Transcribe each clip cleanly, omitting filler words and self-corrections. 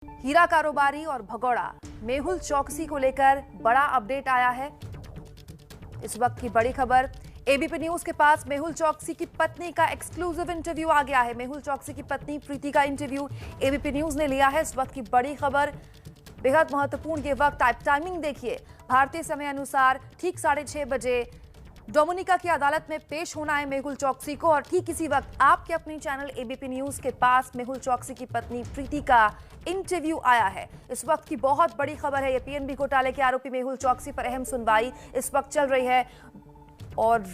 हीरा कारोबारी और भगोड़ा मेहुल चौकसी को लेकर बड़ा अपडेट आया है। इस वक्त की बड़ी खबर, एबीपी न्यूज के पास मेहुल चौकसी की पत्नी का एक्सक्लूसिव इंटरव्यू आ गया है। मेहुल चौकसी की पत्नी प्रीति का इंटरव्यू एबीपी न्यूज ने लिया है। इस वक्त की बड़ी खबर, बेहद महत्वपूर्ण ये वक्त। टाइमिंग देखिए, भारतीय समय अनुसार ठीक 6:30 बजे डोमिनिका की अदालत में पेश होना है मेहुल चौकसी को, और ठीक इसी वक्त आपके अपने चैनल एबीपी न्यूज के पास मेहुल चौकसी की पत्नी प्रीति का इंटरव्यू आया है। इस वक्त की बहुत बड़ी खबर है। ये पीएनबी घोटाले के आरोपी मेहुल चौकसी पर अहम सुनवाई इस वक्त चल रही है और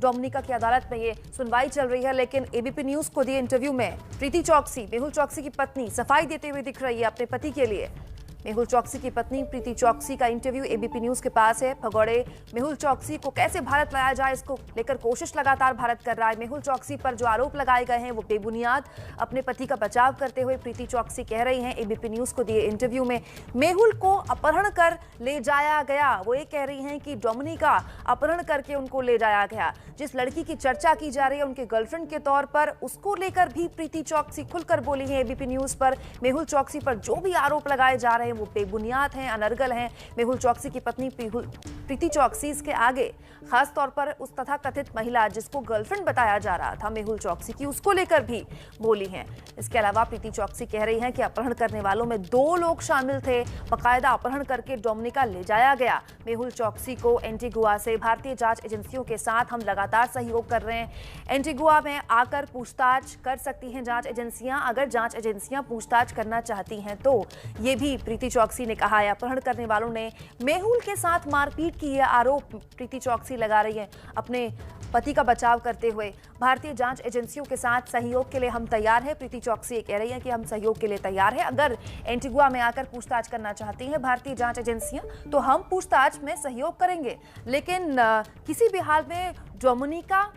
डोमिनिका की अदालत में ये सुनवाई चल रही है। लेकिन एबीपी न्यूज को दिए इंटरव्यू में प्रीति चौकसी, मेहुल चौकसी की पत्नी, सफाई देते हुए दिख रही है अपने पति के लिए। मेहुल चौकसी की पत्नी प्रीति चौकसी का इंटरव्यू एबीपी न्यूज के पास है। भगोड़े मेहुल चौकसी को कैसे भारत लाया जाए, इसको लेकर कोशिश लगातार भारत कर रहा है। मेहुल चौकसी पर जो आरोप लगाए गए हैं वो बेबुनियाद। अपने पति का बचाव करते हुए प्रीति चौकसी कह रही हैं एबीपी न्यूज को दिए इंटरव्यू में, मेहुल को अपहरण कर ले जाया गया। वो ये कह रही हैं कि डोमिनिका अपहरण करके उनको ले जाया गया। जिस लड़की की चर्चा की जा रही है उनके गर्लफ्रेंड के तौर पर, उसको लेकर भी प्रीति चौकसी खुलकर बोली है एबीपी न्यूज पर। मेहुल चौकसी पर जो भी आरोप लगाए जा रहे हैं वो बेबुनियाद हैं, अनर्गल हैं। मेहुल चौकसी की पत्नी प्रीति चौकसी इसके आगे खास तौर पर उस तथाकथित महिला जिसको गर्लफ्रेंड बताया जा रहा था मेहुल चौकसी की, उसको लेकर भी बोली हैं। इसके अलावा प्रीति चौकसी कह रही हैं कि अपहरण करने वालों में 2 लोग शामिल थे। बाकायदा अपहरण करके डोमिनिका ले जाया गया। मेहुल चौकसी को एंटीगुआ से भारतीय जांच एजेंसियों के साथ हम लगातार सहयोग कर रहे हैं। एंटीगुआ में आकर पूछताछ कर सकती हैं जांच एजेंसियां। अगर जांच एजेंसियां पूछताछ करना चाहती हैं तो ये भी प्रीति चौकसी ने कहा है। अपहरण करने वालों ने मेहुल के साथ मारपीट की है आरोप प्रीति चौकसी लगा रही है। अपने पति का बचाव करते हुए भारतीय जांच एजेंसियों के साथ सहयोग के लिए हम तैयार हैं। प्रीति चौकसी ये कह रही है कि हम सहयोग के लिए तैयार हैं। अगर एंटीगुआ में आकर पूछताछ करना चाहती हैं भारतीय जांच एजेंसियां तो हम पूछताछ में सहयोग करेंगे। लेकिन किसी भी हाल में डोमिनिका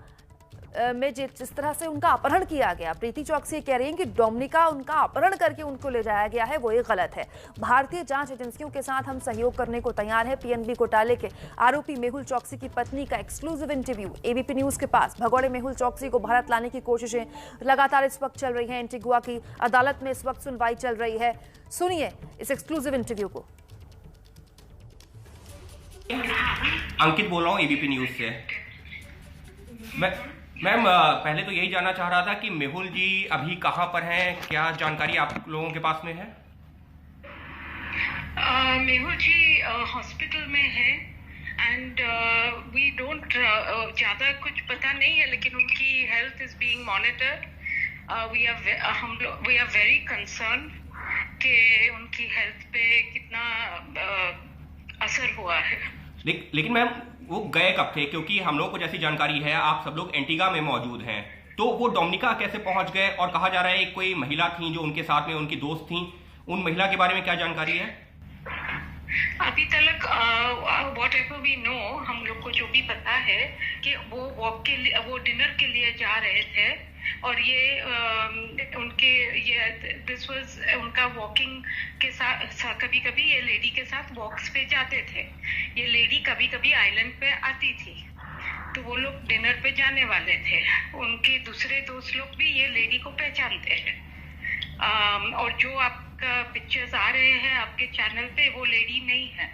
में जिस तरह से उनका अपहरण किया गया, प्रीति चौकसी कह रही हैं कि डोमिनिका उनका अपहरण करके उनको ले जाया गया है, वो ये गलत है। भारतीय जांच एजेंसियों के साथ हम सहयोग करने को तैयार है। पीएनबी घोटाले के आरोपी मेहुल चौकसी की पत्नी का एक्सक्लूसिव इंटरव्यू एबीपी न्यूज के पास। भगोड़े मेहुल चौकसी को भारत लाने की कोशिशें लगातार इस वक्त चल रही हैं। एंटीगुआ की अदालत में इस वक्त सुनवाई चल रही है। सुनिए इस एक्सक्लूसिव इंटरव्यू को। अंकित बोल रहा हूँ एबीपी न्यूज से। मैम पहले तो यही जानना चाह रहा था कि मेहुल जी अभी कहाँ पर हैं, क्या जानकारी आप लोगों के पास में है? मेहुल जी हॉस्पिटल में है एंड वी डोंट ज़्यादा कुछ पता नहीं है, लेकिन उनकी health is being monitored. We are very concern कि उनकी हेल्थ पे कितना असर हुआ है। लेकिन मैम वो गए कब थे? क्योंकि हम लोग को जैसी जानकारी है आप सब लोग एंटीगा में मौजूद हैं, तो वो डोमिनिका कैसे पहुंच गए? और कहा जा रहा है कोई महिला थी जो उनके साथ में उनकी दोस्त थी, उन महिला के बारे में क्या जानकारी है? अभी तक व्हाट एवर वी नो, हम लोग को जो भी पता है कि वो वॉक के लिए, वो डिनर के लिए जा रहे थे और ये दिस वाज उनका वॉकिंग के साथ। कभी कभी ये लेडी के साथ वॉक्स पे जाते थे। ये लेडी कभी कभी आइलैंड पे आती थी, तो वो लोग डिनर पे जाने वाले थे। उनके दूसरे दोस्त लोग भी ये लेडी को पहचानते हैं। और जो आपका पिक्चर्स आ रहे हैं आपके चैनल पे, वो लेडी नहीं है।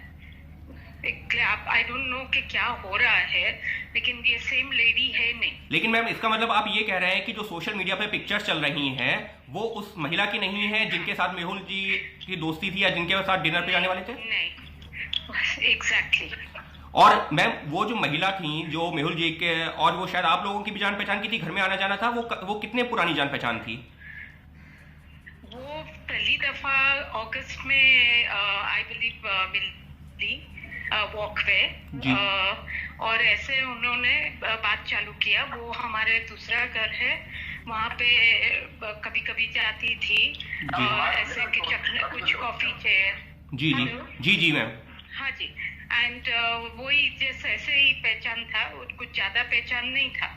आई डोंट नो कि क्या हो रहा है, लेकिन ये सेम लेडी है नहीं। लेकिन मैम इसका मतलब आप ये कह रहे हैं कि जो सोशल मीडिया पे पिक्चर्स चल रही हैं वो उस महिला की नहीं है जिनके साथ मेहुल जी की दोस्ती थी या जिनके साथ डिनर पे जाने वाले थे? नहीं, एग्जैक्टली। और मैम वो जो महिला थी जो मेहुल जी के, और वो शायद आप लोगों की भी जान पहचान की थी, घर में आना जाना था, वो कितने पुरानी जान पहचान थी? वो पहली दफा अगस्त में आई बिलीव मिली वॉक पे, और ऐसे उन्होंने बात चालू किया। वो हमारे दूसरा घर है, वहाँ पे कभी कभी जाती थी ऐसे कुछ कॉफी चेयर। जी जी जी जी मैम। हाँ जी, एंड वही जैसे ऐसे ही पहचान था, कुछ ज्यादा पहचान नहीं था।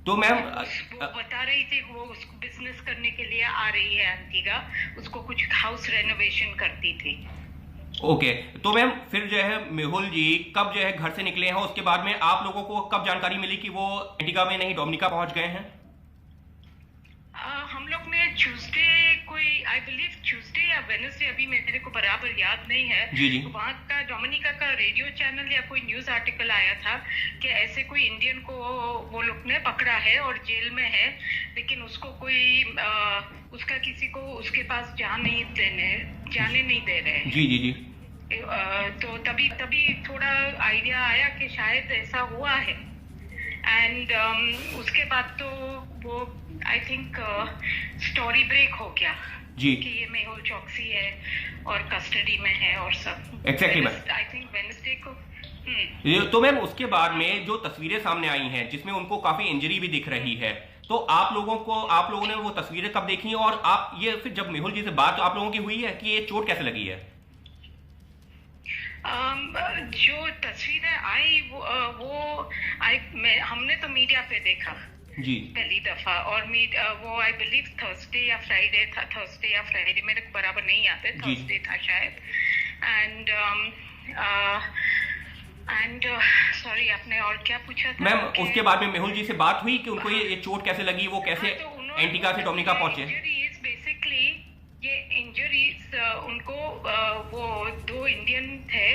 तो मैम वो बता रही थी वो उसको बिजनेस करने के लिए आ रही है एंटीगा, उसको कुछ हाउस रेनोवेशन करती थी। ओके, तो मैम फिर जो है मेहुल जी कब जो है घर से निकले हैं, उसके बाद में आप लोगों को कब जानकारी मिली कि वो एंटीगा में नहीं डोमिनिका पहुंच गए हैं? हम लोग ने ट्यूसडे कोई आई बिलीव ट्यूसडे या वेडनेसडे, अभी मेरे को बराबर याद नहीं है। जी जी। तो वहाँ का डोमिनिका का रेडियो चैनल या कोई न्यूज आर्टिकल आया था कि ऐसे कोई इंडियन को वो लोग ने पकड़ा है और जेल में है, लेकिन उसको कोई उसका किसी को उसके पास जाने नहीं दे रहे हैं। जी जी जी। तो तभी थोड़ा आइडिया आया कि शायद ऐसा हुआ है। एंड उसके बाद तो वो आई थिंक स्टोरी ब्रेक हो गया जी कि ये मेहुल चौकसी है और कस्टडी में है और सब। Exactly, ma'am. I think Wednesday को। तो मैम उसके बाद में जो तस्वीरें सामने आई हैं जिसमें उनको काफी इंजरी भी दिख रही है, तो आप लोगों ने वो तस्वीरें कब देखी और आप ये फिर जब मेहुल जी से बात आप लोगों की हुई है कि ये चोट कैसे लगी है? जो तस्वीरें आई हमने तो मीडिया पे देखा जी पहली दफा, और वो आई बिलीव थर्सडे या फ्राइडे मेरे को बराबर नहीं याद है, थर्सडे था शायद। एंड सॉरी, आपने और क्या पूछा था? मैम उसके बाद में मेहुल जी से बात हुई कि उनको ये चोट कैसे लगी, वो कैसे एंटीगा से डोमिनिका पहुंचे? बेसिकली ये इंजरीज उनको वो दो इंडियन थे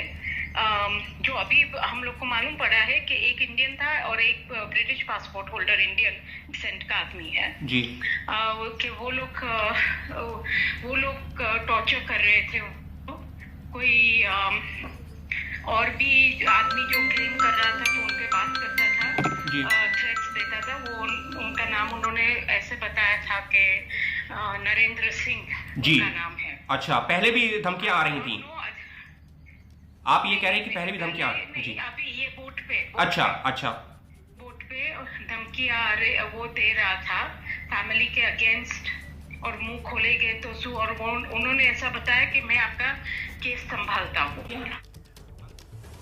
जो अभी हम लोग को मालूम पड़ा है कि एक इंडियन था और एक British passport holder Indian descent का आदमी है जी। कि वो लोग टॉर्चर कर रहे थे कोई और भी आदमी जो क्लेम कर रहा था, फोन पे बात करता था, थ्रेट्स देता था। वो उनका नाम उन्होंने ऐसे बताया था कि नरेंद्र सिंह जी उनका नाम है। अच्छा, पहले भी धमकियां आ रही थी? आप ये कह रहे हैं कि पहले भी धमकियां आ रही जी? अभी ये बोट पे अच्छा बोट पे धमकियां वो दे रहा था फैमिली के अगेंस्ट, और मुंह खोले गए तो और उन्होंने ऐसा बताया कि मैं आपका केस संभालता हूँ।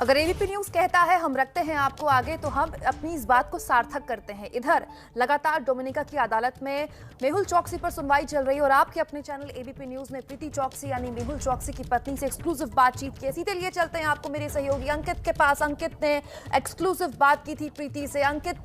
अगर एबीपी न्यूज कहता है हम रखते हैं आपको आगे, तो हम अपनी इस बात को सार्थक करते हैं। इधर लगातार डोमिनिका की अदालत में मेहुल चौकसी पर सुनवाई चल रही है और आपके अपने चैनल एबीपी न्यूज ने प्रीति चौकसी यानी मेहुल चौकसी की पत्नी से एक्सक्लूसिव बातचीत की। इसी के लिए चलते हैं आपको मेरे सहयोगी अंकित के पास। अंकित ने एक्सक्लूसिव बात की थी प्रीति से। अंकित,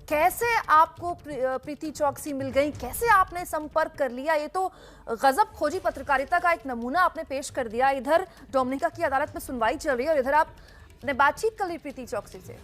कैसे आपको प्रीति चौकसी मिल गई, कैसे आपने संपर्क कर लिया? ये तो गजब खोजी पत्रकारिता का एक नमूना आपने पेश कर दिया। इधर डोमिनिका की अदालत में सुनवाई चल रही है और इधर आपने बातचीत कर ली प्रीति चौकसी से।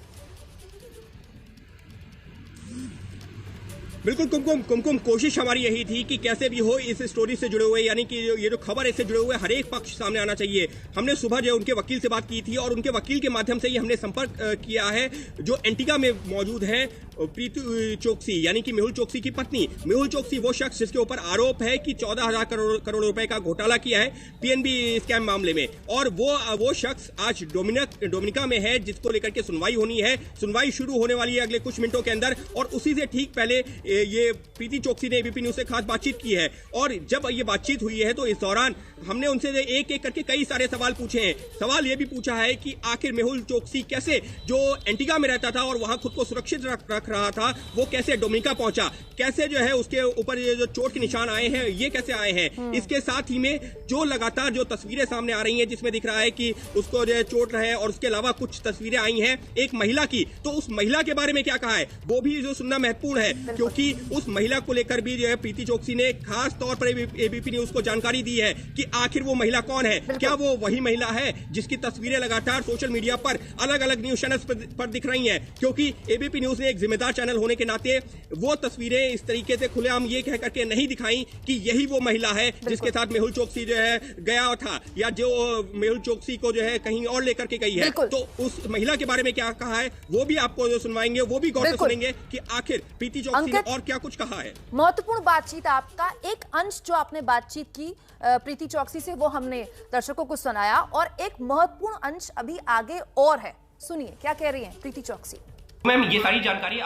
बिल्कुल कुमकुम, कोशिश हमारी यही थी कि कैसे भी हो इस स्टोरी से जुड़े हुए, यानी कि ये जो खबर इससे जुड़े हुए हर एक पक्ष सामने आना चाहिए। हमने सुबह जो उनके वकील से बात की थी और उनके वकील के माध्यम से ही हमने संपर्क किया है जो एंटीगा में मौजूद है, प्रीति चौकसी यानी कि मेहुल चौकसी की पत्नी। मेहुल चौकसी वो शख्स जिसके ऊपर आरोप है कि 14,000 करोड़ रुपए का घोटाला किया है पीएनबी स्कैम मामले में, और वो शख्स आज डोमिनिका में है जिसको लेकर के सुनवाई होनी है। सुनवाई शुरू होने वाली है अगले कुछ मिनटों के अंदर, और उसी से ठीक पहले ये प्रीति चौकसी ने एबीपी न्यूज से खास बातचीत की है। और जब ये बातचीत हुई है तो इस दौरान हमने उनसे एक एक करके कई सारे सवाल पूछे हैं। सवाल ये भी पूछा है कि आखिर मेहुल चौकसी कैसे, जो एंटीगा में रहता था और वहां खुद को सुरक्षित रख रहा था, वो कैसे डोमिनिका पहुंचा, कैसे जो है उसके ऊपर ये जो चोट के निशान आए हैं ये कैसे आए हैं। इसके साथ ही में जो लगातार जो तस्वीरें सामने आ रही हैं जिसमें दिख रहा है कि उसको जो है चोट है, और उसके अलावा कुछ तस्वीरें आई हैं एक महिला की, तो उस महिला के बारे में क्या कहा है वो भी जो सुनना महत्वपूर्ण है, क्योंकि उस महिला को लेकर भी जो है प्रीति चौकसी ने खास तौर पर एबीपी न्यूज को जानकारी दी है कि आखिर वो महिला कौन है। क्या वो वही महिला है जिसकी तस्वीरें लगातार सोशल मीडिया पर अलग अलग न्यूज चैनल्स पर दिख रही हैं? क्योंकि एबीपी न्यूज ने एक जिम्मेदार चैनल होने के नाते वो तस्वीरें इस तरीके से खुलेआम ये कह करके नहीं दिखाई कि यही वो महिला है जिसके साथ मेहुल चौकसी जो है गया था, या जो मेहुल चौकसी को जो है कहीं और लेकर के गई है। तो उस महिला के बारे में क्या कहा है वो भी आपको जो सुनवाएंगे, वो भी गौर से सुनेंगे कि आखिर प्रीति चौकसी ने और क्या कुछ कहा है। महत्वपूर्ण बातचीत, आपका एक अंश जो आपने बातचीत की प्रीति चौकसी से वो हमने दर्शकों को सुनाया, और एक महत्वपूर्ण अंश अभी आगे और है। सुनिए क्या कह रही हैं प्रीति चौकसी। मैम ये सारी जानकारी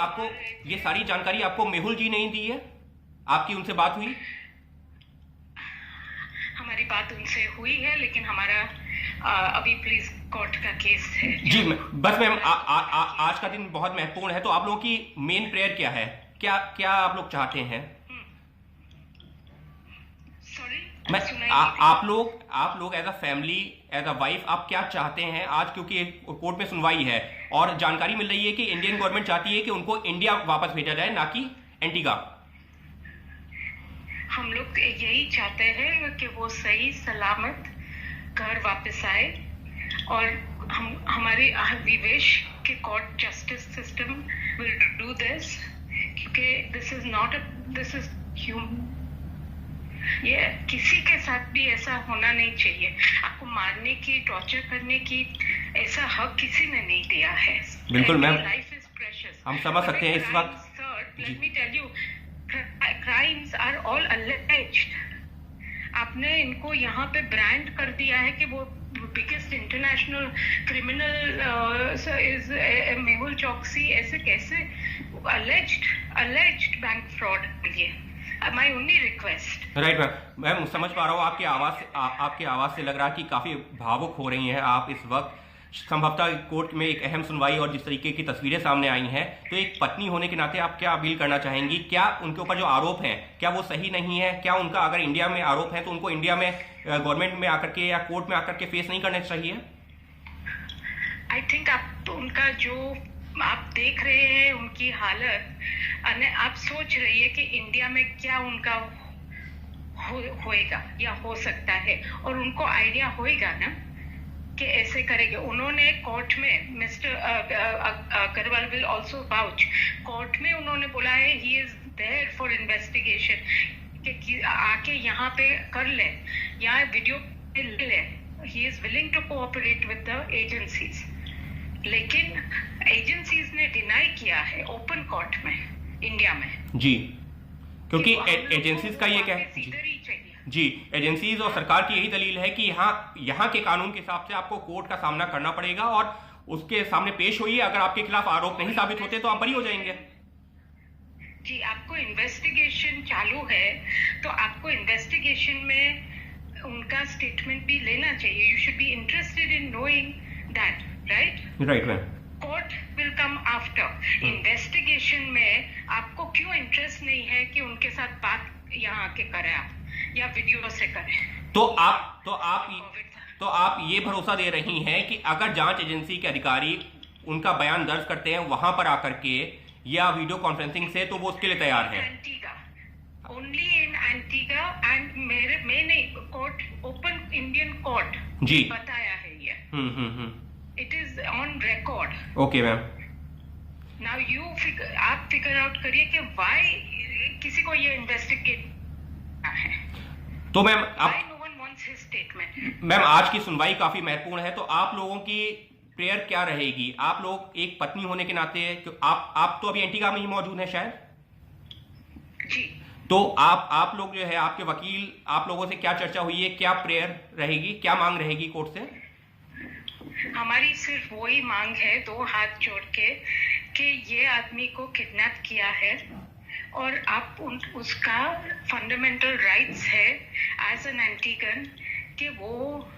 आपको मेहुल जी नहीं दी है? आपकी उनसे बात हुई? हमारी बात उनसे हुई है, लेकिन हमारा अभी पुलिस कोर्ट का केस है जी। बस मैम आज का दिन बहुत महत्वपूर्ण है, तो आप लोगों की मेन प्रेयर क्या है? क्या आप लोग चाहते हैं? आप लोग as a family, as a wife, आप क्या चाहते हैं आज? क्योंकि कोर्ट में सुनवाई है और जानकारी मिल रही है कि इंडियन गवर्नमेंट चाहती है कि उनको इंडिया वापस भेजा जाए, ना कि एंटीगा। हम लोग यही चाहते हैं कि वो सही सलामत घर वापस आए, और हमारी वी विश कि court justice system will do this, क्योंकि दिस इज ये किसी के साथ भी ऐसा होना नहीं चाहिए। आपको मारने की, टॉर्चर करने की ऐसा हक किसी ने नहीं दिया है। बिल्कुल मैम, लाइफ इज प्रेशियस। हम समझ सकते हैं इस वक्त। Let me tell you, crimes are all alleged. आपने इनको यहाँ पे ब्रांड कर दिया है कि वो biggest international criminal is Mehul चौकसी। ऐसे कैसे? Alleged bank fraud. ये My only request. Right ma'am, समझ पा रहा हूँ आपकी आवाज से लग रहा है कि काफी भावुक हो रही हैं आप इस वक्त। संभवतः कोर्ट में एक अहम सुनवाई और जिस तरीके की तस्वीरें सामने आई हैं, तो एक पत्नी होने के नाते आप क्या अपील करना चाहेंगी? क्या उनके ऊपर जो आरोप हैं क्या वो सही नहीं है? क्या उनका अगर इंडिया में आरोप है तो उनको इंडिया में गवर्नमेंट में आकर के या कोर्ट में आकर के फेस नहीं करना चाहिए? आई थिंक आप उनका जो आप देख रहे हैं उनकी हालत, आप सोच रही है कि इंडिया में क्या उनका होएगा या हो सकता है, और उनको आइडिया होएगा ना कि ऐसे करेंगे। उन्होंने कोर्ट में, mister Agarwal will also vouch, court में उन्होंने बोला है he is there for investigation, कि आके यहाँ पे कर ले, यहाँ वीडियो ले ले। He is willing to cooperate with the agencies, लेकिन एजेंसीज ने डिनाई किया है ओपन कोर्ट में इंडिया में। जी, क्योंकि एजेंसीज का ये क्या जी, एजेंसीज और सरकार की यही दलील है कि यहाँ के कानून के हिसाब से आपको कोर्ट का सामना करना पड़ेगा और उसके सामने पेश होइए। अगर आपके खिलाफ आरोप नहीं साबित होते तो आप बरी हो जाएंगे। जी, आपको इन्वेस्टिगेशन चालू है तो आपको इन्वेस्टिगेशन में उनका स्टेटमेंट भी लेना चाहिए। You should be interested in knowing that, right ma'am. Court will come after. Investigation में आपको क्यों इंटरेस्ट नहीं है कि उनके साथ बात यहाँ आके करें आप, या वीडियो से करें? तो आप ये भरोसा दे रही हैं कि अगर जांच एजेंसी के अधिकारी उनका बयान दर्ज करते हैं वहां पर आकर के या वीडियो कॉन्फ्रेंसिंग से, तो वो उसके लिए तैयार है? ओनली इन एंटीगा एंड मैंने कोर्ट, ओपन इंडियन कोर्ट जी बताया है ये। It is on record. Okay, ma'am. Now आप फिगर आउट करिए कि why किसी को ये इन्वेस्टिगेट है। तो ma'am why no one wants his statement? Ma'am, आज की सुनवाई काफी महत्वपूर्ण है, तो आप लोगों की प्रेयर क्या रहेगी? आप लोग एक पत्नी होने के नाते, आप तो अभी एंटीगा में ही मौजूद हैं शायद जी, तो आप लोग जो है, आपके वकील, आप लोगों से क्या चर्चा हुई है? क्या प्रेयर रहेगी, क्या मांग रहेगी कोर्ट से? हमारी सिर्फ वही मांग है, दो हाथ जोड़ के, कि ये आदमी को किडनैप किया है और आप उसका फंडामेंटल राइट्स है एज एन एंटीगन कि वो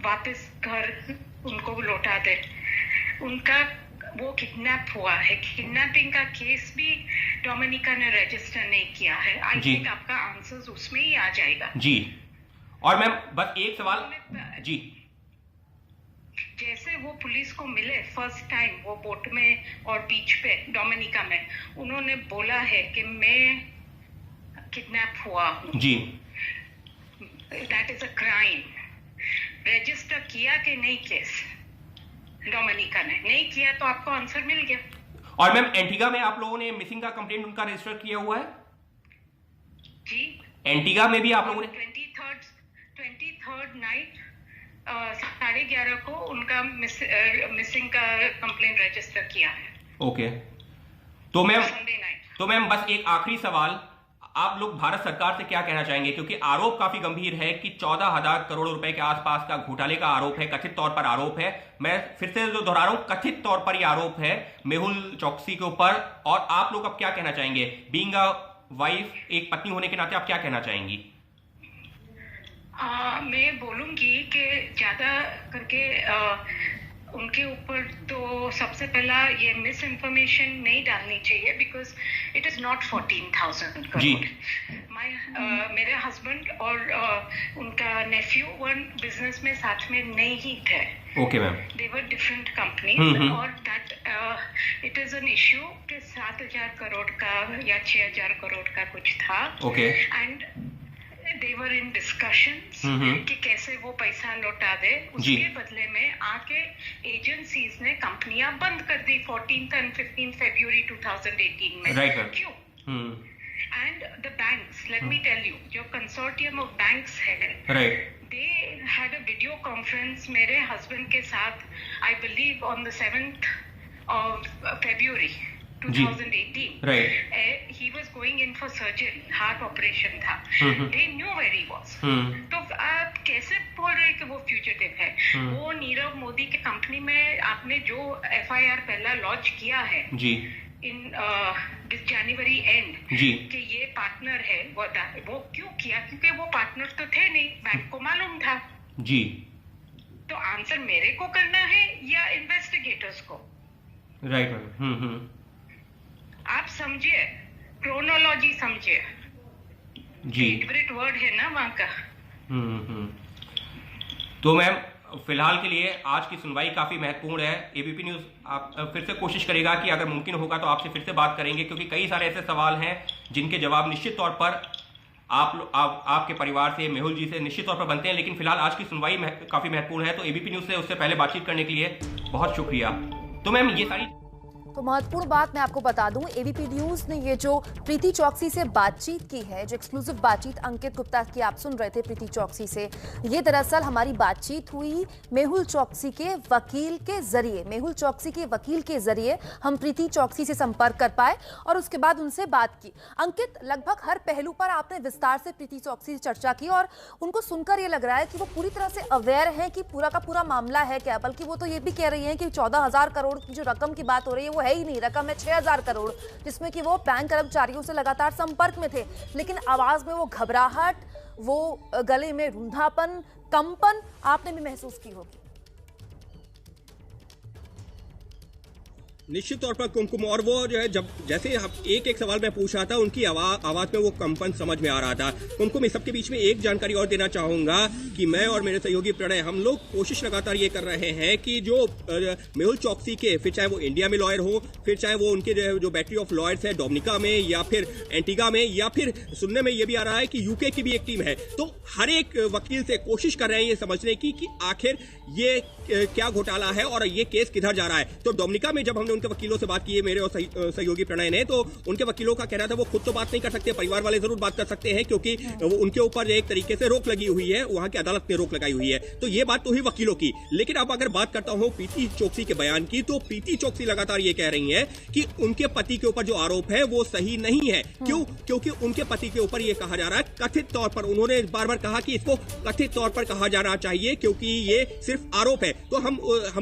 वापस घर उनको लौटा दे। उनका वो किडनैप हुआ है, किडनैपिंग का केस भी डोमिनिका ने रजिस्टर नहीं किया है। आई थिंक आपका आंसर उसमें ही आ जाएगा। जी, और मैम बस एक सवाल जी, जैसे वो पुलिस को मिले फर्स्ट टाइम वो बोट में और बीच पे डोमिनिका में, उन्होंने बोला है कि मैं किडनैप हुआ हूँ जी, that is a crime. Register किया कि नहीं केस? डोमिनिका ने नहीं किया, तो आपको आंसर मिल गया। और मैम एंटीगा में आप लोगों ने मिसिंग का कंप्लेंट उनका रजिस्टर किया हुआ है जी? एंटीगा में भी आप लोगों ने 23rd नाइट 11:30 को उनका मिसिंग का कंप्लेंट रजिस्टर किया है। ओके, तो मैम संडे नाइट। तो मैम बस एक आखिरी सवाल, आप लोग भारत सरकार से क्या कहना चाहेंगे? क्योंकि आरोप काफी गंभीर है कि 14,000 करोड़ रुपए के आसपास का घोटाले का आरोप है, कथित तौर पर आरोप है। मैं फिर से जो दोहरा रहा हूं, कथित तौर पर यह आरोप है मेहुल चौकसी के ऊपर। और आप लोग अब क्या कहना चाहेंगे? बीइंग अ वाइफ, एक पत्नी होने के नाते आप क्या कहना चाहेंगी? मैं बोलूंगी कि ज्यादा करके उनके ऊपर तो सबसे पहला ये मिस इन्फॉर्मेशन नहीं डालनी चाहिए, because it is not 14,000 crore. मेरे हस्बैंड और उनका नेफ्यू वन बिजनेस में साथ में नहीं ही थे। Okay ma'am, they were different company और that it is an issue कि 7,000 करोड़ का या 6,000 करोड़ का कुछ था. Okay. And they were in discussions कि कैसे वो पैसा लौटा दे. जी. उसके बदले में आके एजेंसीज ने कंपनियां बंद कर दी 14th and 15th February 2018 में. राइट. क्यों? And the banks, let me tell you, जो कंसोर्टियम ऑफ बैंक्स है, right, they had a video conference मेरे husband के साथ, I believe on the 7th of February 2018. Right. He was going in for surgery, heart operation था. They knew where he was. तो आप कैसे बोल रहे हैं कि वो फ्यूजिटिव है? वो नीरव मोदी के कंपनी में आपने जो FIR पहला लॉन्च किया है जी, इन दिस जनवरी एंड जी, कि ये पार्टनर है, वो क्यों किया? क्योंकि वो पार्टनर तो थे नहीं, बैंक को मालूम था. जी. तो आंसर मेरे को करना है या इन्वेस्टिगेटर्स को? राइट. आप समझिए, क्रोनोलॉजी समझिए. जी. फेवरेट वर्ड है ना वहाँ का. तो मैम फिलहाल के लिए आज की सुनवाई काफी महत्वपूर्ण है. एबीपी न्यूज आप फिर से कोशिश करेगा कि अगर मुमकिन होगा तो आपसे फिर से बात करेंगे, क्योंकि कई सारे ऐसे सवाल हैं जिनके जवाब निश्चित तौर पर आपके परिवार से, मेहुल जी से निश्चित तौर पर बनते हैं. लेकिन फिलहाल आज की सुनवाई काफी महत्वपूर्ण है, तो एबीपी न्यूज से उससे पहले बातचीत करने के लिए बहुत शुक्रिया. तो मैम ये सारी तो महत्वपूर्ण बात मैं आपको बता दूं, एबीपी न्यूज ने ये जो प्रीति चौकसी से बातचीत की है, जो एक्सक्लूसिव बातचीत अंकित गुप्ता की आप सुन रहे थे प्रीति चौकसी से, ये दरअसल हमारी बातचीत हुई मेहुल चौकसी के वकील के जरिए. मेहुल चौकसी के वकील के जरिए हम प्रीति चौकसी से संपर्क कर पाए और उसके बाद उनसे बात की. अंकित, लगभग हर पहलू पर आपने विस्तार से प्रीति चौकसी से चर्चा की और उनको सुनकर ये लग रहा है कि वो पूरी तरह से अवेयर है कि पूरा का पूरा मामला है क्या. बल्कि वो तो ये भी कह रही है कि 14,000 करोड़ की जो रकम की बात हो रही है वो है ही नहीं, रकम है 6,000 करोड़, जिसमें कि वो बैंक कर्मचारियों से लगातार संपर्क में थे. लेकिन आवाज में वो घबराहट, वो गले में रूंधापन, कंपन आपने भी महसूस की होगी. निश्चित तौर पर कुमकुम, और वो जो है जब जैसे एक एक सवाल मैं पूछ रहा था, उनकी आवाज में वो कंपन समझ में आ रहा था. कुमकुम, इस सबके बीच में एक जानकारी और देना चाहूंगा कि मैं और मेरे सहयोगी प्रणय, हम लोग कोशिश लगातार ये कर रहे हैं कि जो मेहुल चौकसी के, फिर चाहे वो इंडिया में लॉयर हो, फिर चाहे वो उनके जो बैटरी ऑफ लॉयर्स है डोमिनिका में या फिर एंटीगा में, या फिर सुनने में ये भी आ रहा है कि यूके की भी एक टीम है, तो हर एक वकील से कोशिश कर रहे हैं ये समझने की कि आखिर ये क्या घोटाला है और ये केस किधर जा रहा है. तो डोमिनिका में जब हमने उनके वकीलों से बात की है, मेरे और सहयोगी प्रणय ने, तो उनके वकीलों का कहना था वो खुद तो बात नहीं कर सकते, परिवार वाले जरूर बात कर सकते हैं, क्योंकि उनके ऊपर एक तरीके से रोक लगी हुई है, वहां की अदालत ने रोक लगाई हुई है. तो ये बात तो हुई वकीलों की. लेकिन अब अगर बात करता हूं प्रीति चौकसी के बयान की, तो प्रीति चौकसी लगातार ये कह रही है कि उनके पति के ऊपर जो आरोप है वो सही नहीं है. क्यों? क्योंकि उनके पति के ऊपर ये कहा जा रहा है, कथित तौर पर, उन्होंने बार बार कहा कि इसको कथित तौर पर कहा जाना चाहिए क्योंकि ये सिर्फ आरोप है. तो हम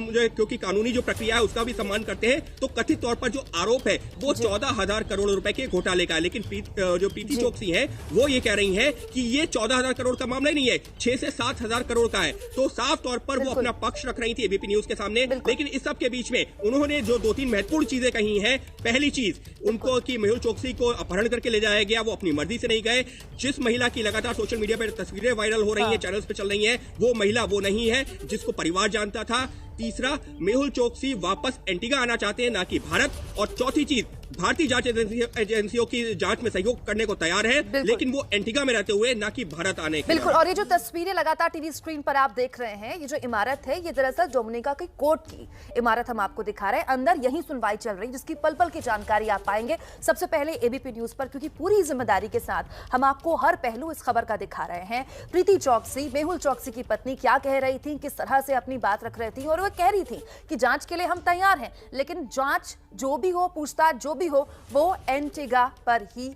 जो, क्योंकि कानूनी जो प्रक्रिया है उसका भी सम्मान करते हैं, तो कथित तौर पर जो आरोप है वो 14,000 करोड़ रुपए के घोटाले का है. लेकिन जो प्रीति चौकसी है वो ये कह रही है कि ये 14,000 करोड़ का मामला ही नहीं है, 6 से 7,000 करोड़ का है. तो साफ तौर पर वो अपना पक्ष रख रही थी एबीपी न्यूज के सामने. लेकिन इस सब के बीच में उन्होंने जो 2-3 महत्वपूर्ण चीजें कही हैं. पहली चीज उनको कि मेहुल चौकसी को अपहरण करके ले जाया गया, वो अपनी मर्जी से नहीं गए. जिस महिला की लगातार सोशल मीडिया पर तस्वीरें वायरल हो रही हैं, चैनल्स पे चल रही हैं, वो महिला वो नहीं है जिसको परिवार जानता था. तीसरा, मेहुल चौकसी वापस एंटीगा आना चाहते हैं, ना कि भारत. और चौथी चीज, भारतीय जांच एजेंसियों की जांच में सहयोग करने को तैयार है, लेकिन वो एंटीगा में रहते हुए, ना कि भारत आने के. बिल्कुल. और ये जो तस्वीरें लगातार टीवी स्क्रीन पर आप देख रहे हैं, ये जो इमारत है, ये दरअसल डोमिनिका की कोर्ट की इमारत हम आपको दिखा रहे हैं. अंदर यही सुनवाई चल रही, जिसकी पल पल की जानकारी आप पाएंगे सबसे पहले एबीपी न्यूज पर, क्योंकि पूरी जिम्मेदारी के साथ हम आपको हर पहलू इस खबर का दिखा रहे हैं. प्रीति चौकसी, मेहुल चौकसी की पत्नी, क्या कह रही थी, किस तरह से अपनी बात रख रही थी, और वो कह रही थी कि जांच के लिए हम तैयार हैं, लेकिन जांच जो भी हो, पूछताछ जो भी हो, वो एंटीगा पर ही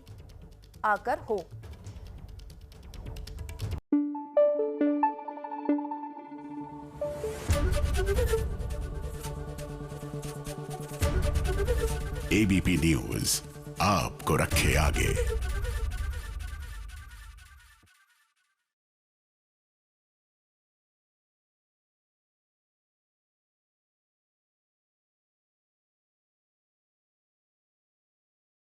आकर हो. एबीपी न्यूज आपको रखे आगे.